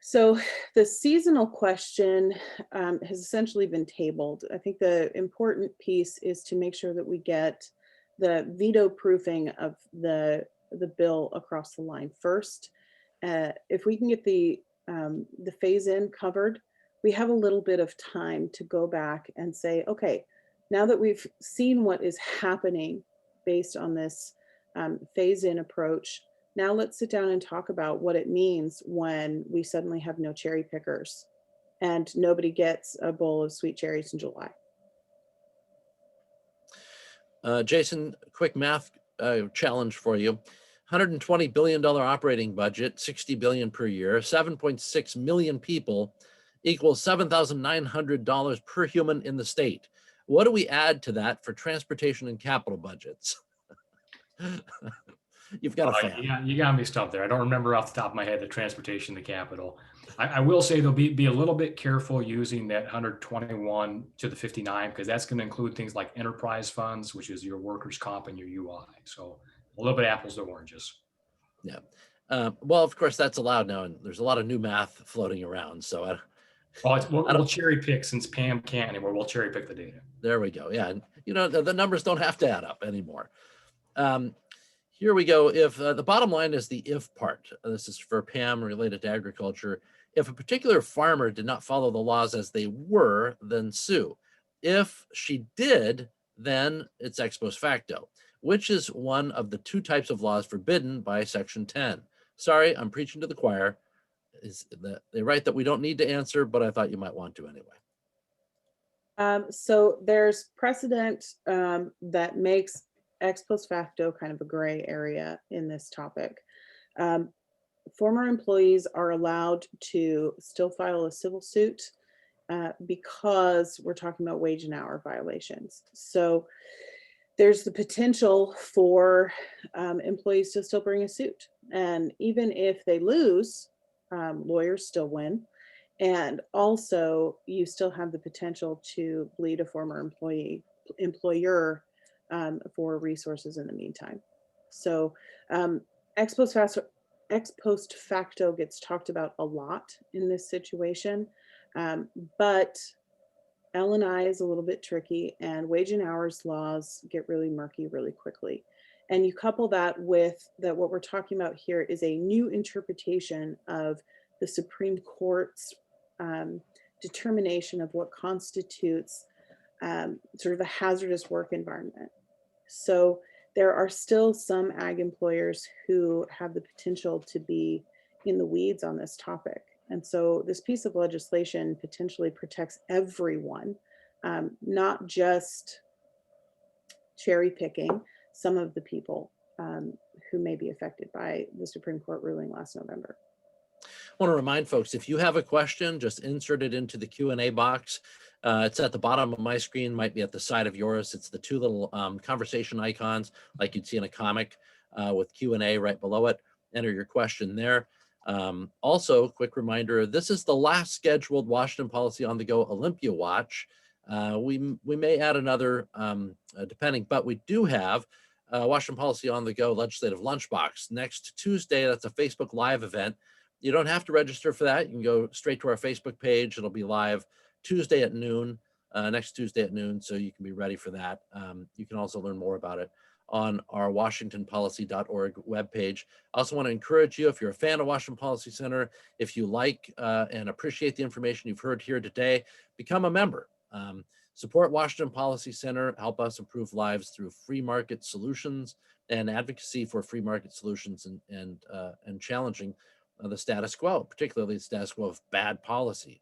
So the seasonal question has essentially been tabled. I think the important piece is to make sure that we get the veto proofing of the bill across the line first. If we can get the phase in covered, we have a little bit of time to go back and say, okay, now that we've seen what is happening based on this phase in approach, now let's sit down and talk about what it means when we suddenly have no cherry pickers and nobody gets a bowl of sweet cherries in July. Jason, quick math challenge for you. $120 billion operating budget, 60 billion per year, 7.6 million people equals $7,900 per human in the state. What do we add to that for transportation and capital budgets? You've got a fan. Yeah, you got me stumped there. I don't remember off the top of my head the transportation, the capital. I will say they'll be a little bit careful using that 121 to the 59, because that's going to include things like enterprise funds, which is your workers' comp and your UI. So a little bit apples to oranges. Yeah. Well, of course, that's allowed now, and there's a lot of new math floating around. So we'll cherry pick, since Pam can't anymore. We'll cherry pick the data. There we go. Yeah, and the numbers don't have to add up anymore. Here we go. If the bottom line is the if part, this is for Pam related to agriculture. If a particular farmer did not follow the laws as they were, then sue. If she did, then it's ex post facto, which is one of the two types of laws forbidden by Section 10. Sorry, I'm preaching to the choir. They write that we don't need to answer, but I thought you might want to anyway. So there's precedent that makes ex post facto kind of a gray area in this topic. Former employees are allowed to still file a civil suit because we're talking about wage and hour violations. So there's the potential for employees to still bring a suit. And even if they lose, lawyers still win. And also you still have the potential to bleed a former employer for resources in the meantime. So ex post facto gets talked about a lot in this situation, but L&I is a little bit tricky, and wage and hours laws get really murky really quickly. And you couple that with that what we're talking about here is a new interpretation of the Supreme Court's determination of what constitutes sort of a hazardous work environment. So there are still some ag employers who have the potential to be in the weeds on this topic. And so this piece of legislation potentially protects everyone, not just cherry picking some of the people who may be affected by the Supreme Court ruling last November. I want to remind folks, if you have a question, just insert it into the Q&A box. It's at the bottom of my screen, might be at the side of yours. It's the two little conversation icons like you'd see in a comic with Q&A right below it. Enter your question there. Also, quick reminder, this is the last scheduled Washington Policy on the Go Olympia Watch. We may add another depending, but we do have Washington Policy on the Go Legislative Lunchbox next Tuesday. That's a Facebook Live event. You don't have to register for that. You can go straight to our Facebook page. It'll be live Tuesday at noon, next Tuesday at noon, so you can be ready for that. You can also learn more about it on our washingtonpolicy.org webpage. I also want to encourage you, if you're a fan of Washington Policy Center, if you like and appreciate the information you've heard here today, become a member. Support Washington Policy Center, help us improve lives through free market solutions and advocacy for free market solutions and challenging the status quo, particularly the status quo of bad policy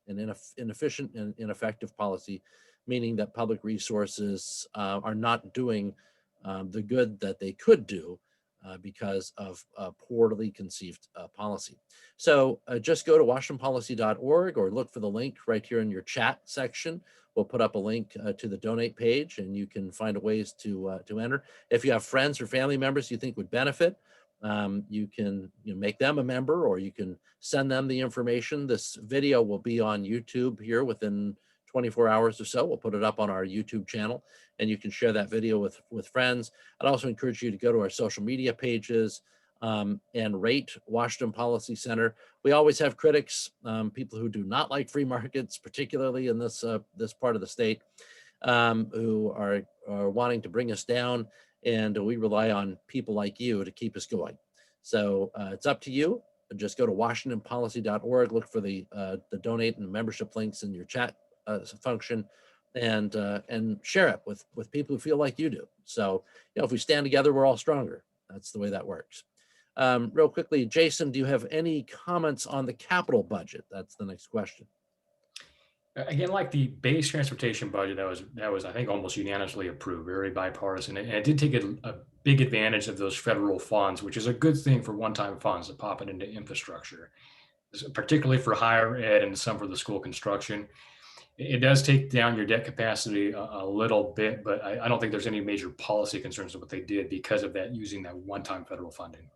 and inefficient and ineffective policy, meaning that public resources are not doing the good that they could do because of poorly conceived policy. So just go to washingtonpolicy.org or look for the link right here in your chat section. We'll put up a link to the donate page, and you can find ways to enter. If you have friends or family members you think would benefit, you can make them a member, or you can send them the information. This video will be on YouTube here within 24 hours or so. We'll put it up on our YouTube channel, and you can share that video with friends. I'd also encourage you to go to our social media pages, and rate Washington Policy Center. We always have critics, people who do not like free markets, particularly in this part of the state, who are wanting to bring us down, and we rely on people like you to keep us going. So it's up to you. Just go to washingtonpolicy.org, look for the donate and membership links in your chat function, and share it with people who feel like you do. So, if we stand together, we're all stronger. That's the way that works. Real quickly, Jason, do you have any comments on the capital budget? That's the next question. Again, like the base transportation budget, that was I think almost unanimously approved, very bipartisan, and it did take a big advantage of those federal funds, which is a good thing for one-time funds to pop it into infrastructure, particularly for higher ed and some for the school construction. It does take down your debt capacity a little bit, but I don't think there's any major policy concerns with what they did because of that, using that one-time federal funding.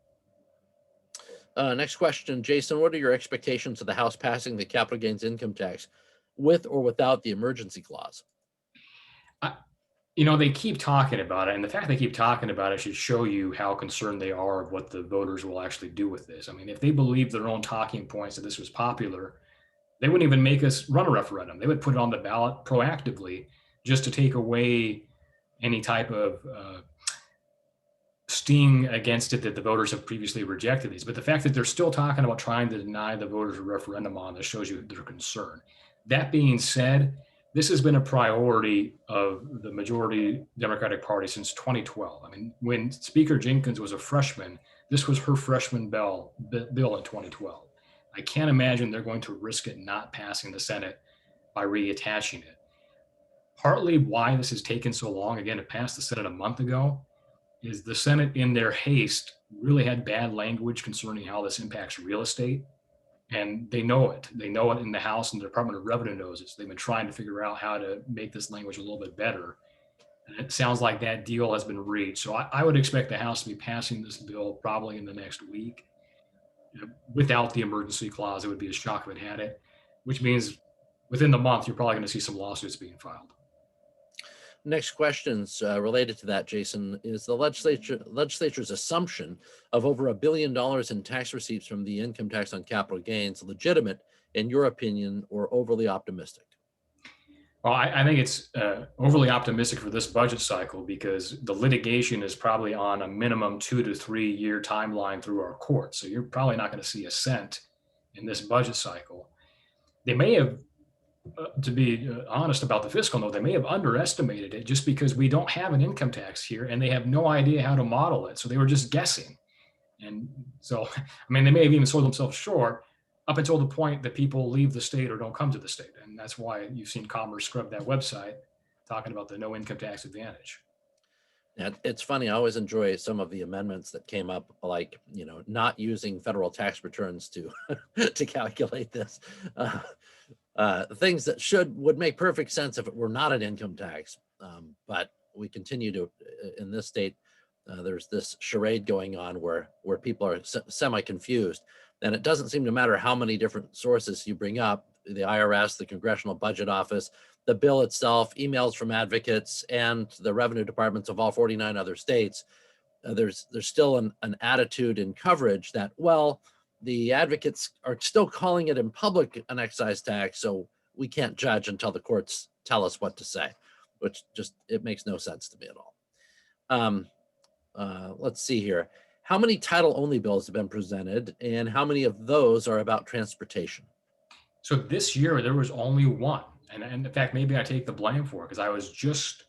Next question, Jason, what are your expectations of the House passing the capital gains income tax with or without the emergency clause? They keep talking about it, and the fact they keep talking about it should show you how concerned they are of what the voters will actually do with this. I mean, if they believe their own talking points that this was popular, they wouldn't even make us run a referendum. They would put it on the ballot proactively just to take away any type of sting against it that the voters have previously rejected these. But the fact that they're still talking about trying to deny the voters a referendum on this shows you their concern. That being said, this has been a priority of the majority Democratic Party since 2012. I mean, when Speaker Jenkins was a freshman, this was her freshman bill in 2012. I can't imagine they're going to risk it not passing the Senate by reattaching it. Partly why this has taken so long, again, to pass the Senate a month ago, is the Senate, in their haste, really had bad language concerning how this impacts real estate. And they know it. They know it in the House, and the Department of Revenue knows it. So they've been trying to figure out how to make this language a little bit better. And it sounds like that deal has been reached. So I would expect the House to be passing this bill probably in the next week. Without the emergency clause, it would be a shock if it had it, which means within the month, you're probably going to see some lawsuits being filed. Next questions related to that, Jason, is the legislature's assumption of over $1 billion in tax receipts from the income tax on capital gains legitimate, in your opinion, or overly optimistic? Well, I think it's overly optimistic for this budget cycle because the litigation is probably on a minimum 2 to 3 year timeline through our courts. So you're probably not going to see a cent in this budget cycle. They may have, to be honest about the fiscal note, they may have underestimated it just because we don't have an income tax here and they have no idea how to model it. So they were just guessing. And so, I mean, they may have even sold themselves short up until the point that people leave the state or don't come to the state. And that's why you've seen Commerce scrub that website talking about the no income tax advantage. Yeah, it's funny. I always enjoy some of the amendments that came up, like, not using federal tax returns to to calculate this. Things that would make perfect sense if it were not an income tax. But we continue to, in this state, there's this charade going on where people are semi-confused. And it doesn't seem to matter how many different sources you bring up, the IRS, the Congressional Budget Office, the bill itself, emails from advocates, and the revenue departments of all 49 other states. There's still an attitude in coverage that, well, the advocates are still calling it in public an excise tax, so we can't judge until the courts tell us what to say, which it makes no sense to me at all. Let's see here. How many title-only bills have been presented, and how many of those are about transportation? So this year, there was only one. And in fact, maybe I take the blame for it because I was just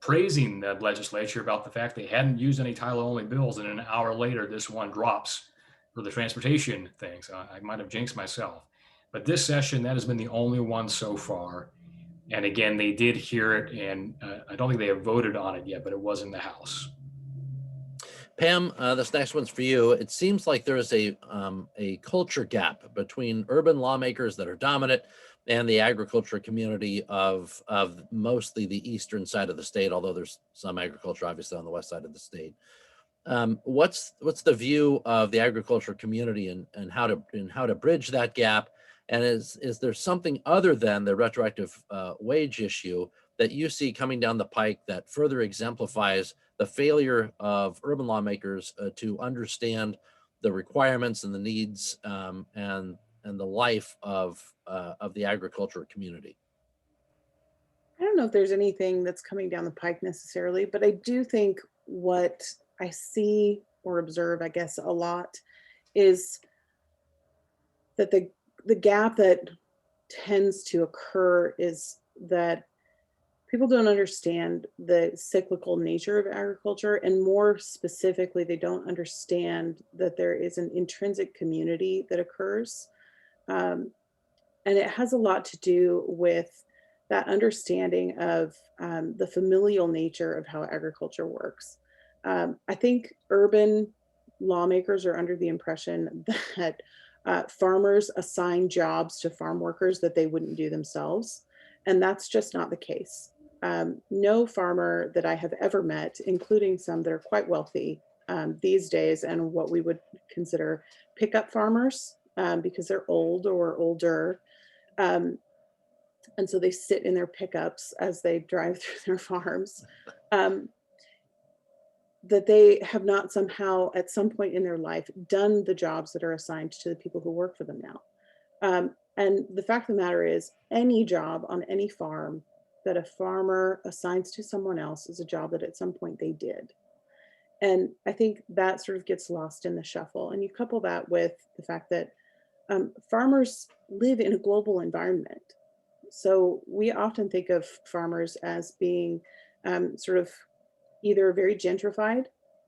praising the legislature about the fact they hadn't used any title-only bills, and an hour later, this one drops for the transportation thing. So I might have jinxed myself. But this session, that has been the only one so far. And again, they did hear it, and I don't think they have voted on it yet, but it was in the House. Pam, this next one's for you. It seems like there is a culture gap between urban lawmakers that are dominant and the agriculture community of mostly the eastern side of the state, although there's some agriculture obviously on the west side of the state. What's the view of the agriculture community and how to bridge that gap? And is there something other than the retroactive wage issue that you see coming down the pike that further exemplifies the failure of urban lawmakers to understand the requirements and the needs and the life of the agriculture community? I don't know if there's anything that's coming down the pike necessarily, but I do think what I see or observe, I guess, a lot is that the gap that tends to occur is that people don't understand the cyclical nature of agriculture, and more specifically, they don't understand that there is an intrinsic community that occurs. Um, and it has a lot to do with that understanding of the familial nature of how agriculture works. I think urban lawmakers are under the impression that farmers assign jobs to farm workers that they wouldn't do themselves. And that's just not the case. No farmer that I have ever met, including some that are quite wealthy these days and what we would consider pickup farmers because they're old or older. And so they sit in their pickups as they drive through their farms. That they have not somehow at some point in their life done the jobs that are assigned to the people who work for them now. And the fact of the matter is, any job on any farm that a farmer assigns to someone else is a job that at some point they did. And I think that sort of gets lost in the shuffle. And you couple that with the fact that farmers live in a global environment. So we often think of farmers as being sort of either very gentrified,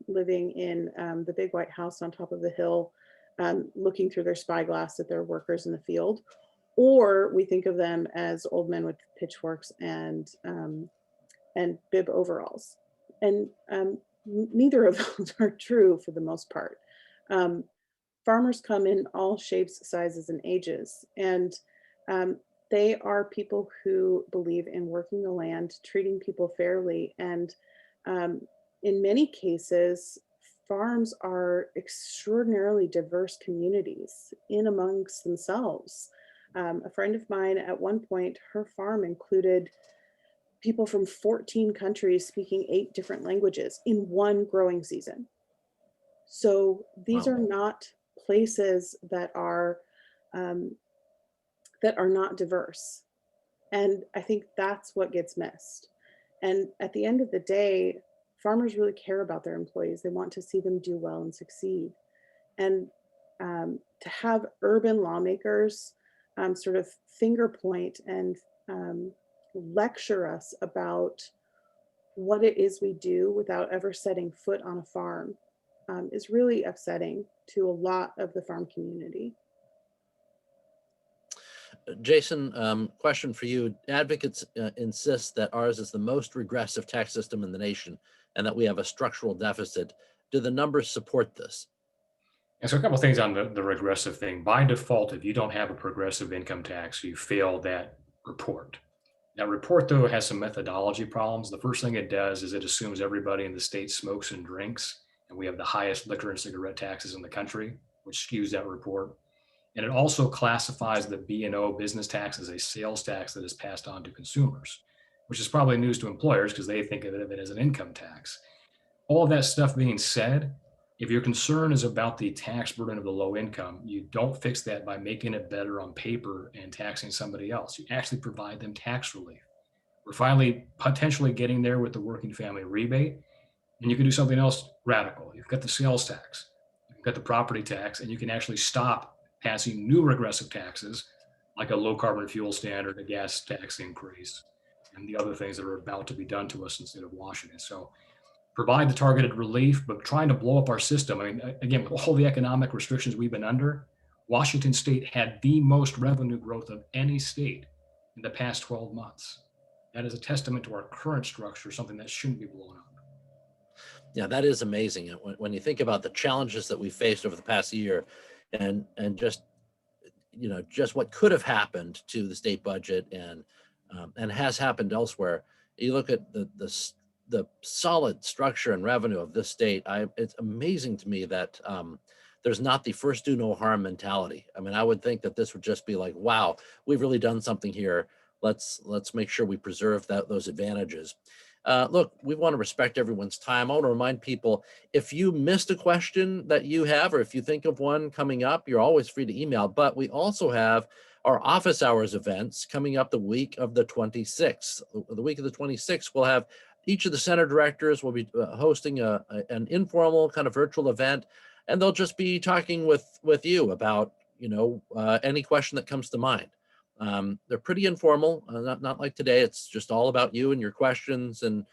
living in the big white house on top of the hill, looking through their spyglass at their workers in the field, or we think of them as old men with pitchforks and bib overalls. And neither of those are true for the most part. Farmers come in all shapes, sizes, and ages, and they are people who believe in working the land, treating people fairly, and in many cases, farms are extraordinarily diverse communities in amongst themselves. A friend of mine at one point, her farm included people from 14 countries speaking 8 different languages in one growing season. So these Wow. are not places that are not diverse. And I think that's what gets missed. And at the end of the day, farmers really care about their employees. They want to see them do well and succeed. And to have urban lawmakers sort of finger point and lecture us about what it is we do without ever setting foot on a farm is really upsetting to a lot of the farm community. Jason, question for you. Advocates insist that ours is the most regressive tax system in the nation and that we have a structural deficit. Do the numbers support this? And so a couple of things on the regressive thing. By default, if you don't have a progressive income tax, you fail that report. That report, though, has some methodology problems. The first thing it does is it assumes everybody in the state smokes and drinks, and we have the highest liquor and cigarette taxes in the country, which skews that report. And it also classifies the B&O business tax as a sales tax that is passed on to consumers, which is probably news to employers because they think of it as an income tax. All of that stuff being said, if your concern is about the tax burden of the low income, you don't fix that by making it better on paper and taxing somebody else. You actually provide them tax relief. We're finally potentially getting there with the working family rebate. And you can do something else radical. You've got the sales tax, you've got the property tax, and you can actually stop passing new regressive taxes like a low carbon fuel standard, a gas tax increase, and the other things that are about to be done to us instead of Washington. So provide the targeted relief, but trying to blow up our system. I mean, again, with all the economic restrictions we've been under, Washington state had the most revenue growth of any state in the past 12 months. That is a testament to our current structure, something that shouldn't be blown up. Yeah, that is amazing. When you think about the challenges that we faced over the past year and just, just what could have happened to the state budget and has happened elsewhere, you look at the solid structure and revenue of this state. It's amazing to me that there's not the first do no harm mentality. I mean, I would think that this would just be like, wow, we've really done something here. Let's make sure we preserve those advantages. Look, we want to respect everyone's time. I want to remind people, if you missed a question that you have, or if you think of one coming up, you're always free to email. But we also have our office hours events coming up the week of the 26th. The week of the 26th, we'll have each of the center directors will be hosting an informal kind of virtual event, and they'll just be talking with you about, any question that comes to mind. They're pretty informal, not like today. It's just all about you and your questions and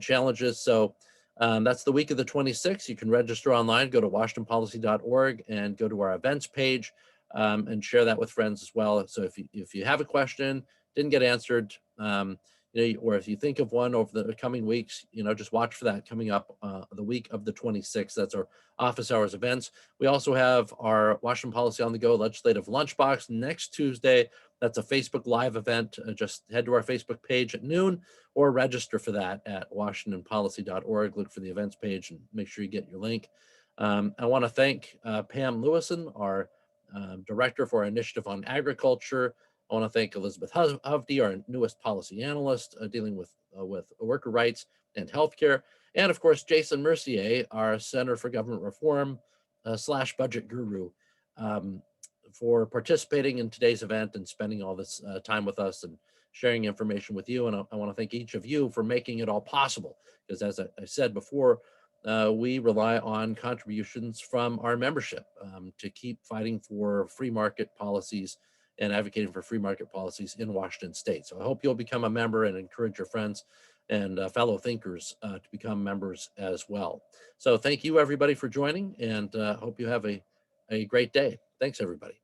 challenges. So that's the week of the 26th. You can register online, go to washingtonpolicy.org and go to our events page and share that with friends as well. So if you have a question, didn't get answered, or if you think of one over the coming weeks, just watch for that coming up the week of the 26th. That's our office hours events. We also have our Washington Policy on the Go legislative lunchbox next Tuesday. That's a Facebook Live event. Just head to our Facebook page at noon or register for that at washingtonpolicy.org. Look for the events page and make sure you get your link. I want to thank Pam Lewison, our director for our initiative on agriculture. I want to thank Elizabeth Hovde, our newest policy analyst dealing with worker rights and healthcare. And of course, Jason Mercier, our Center for Government Reform / budget guru, for participating in today's event and spending all this time with us and sharing information with you. And I want to thank each of you for making it all possible, because as I said before, we rely on contributions from our membership to keep fighting for free market policies and advocating for free market policies in Washington state. So I hope you'll become a member and encourage your friends and fellow thinkers to become members as well. So thank you everybody for joining, and hope you have a great day. Thanks everybody.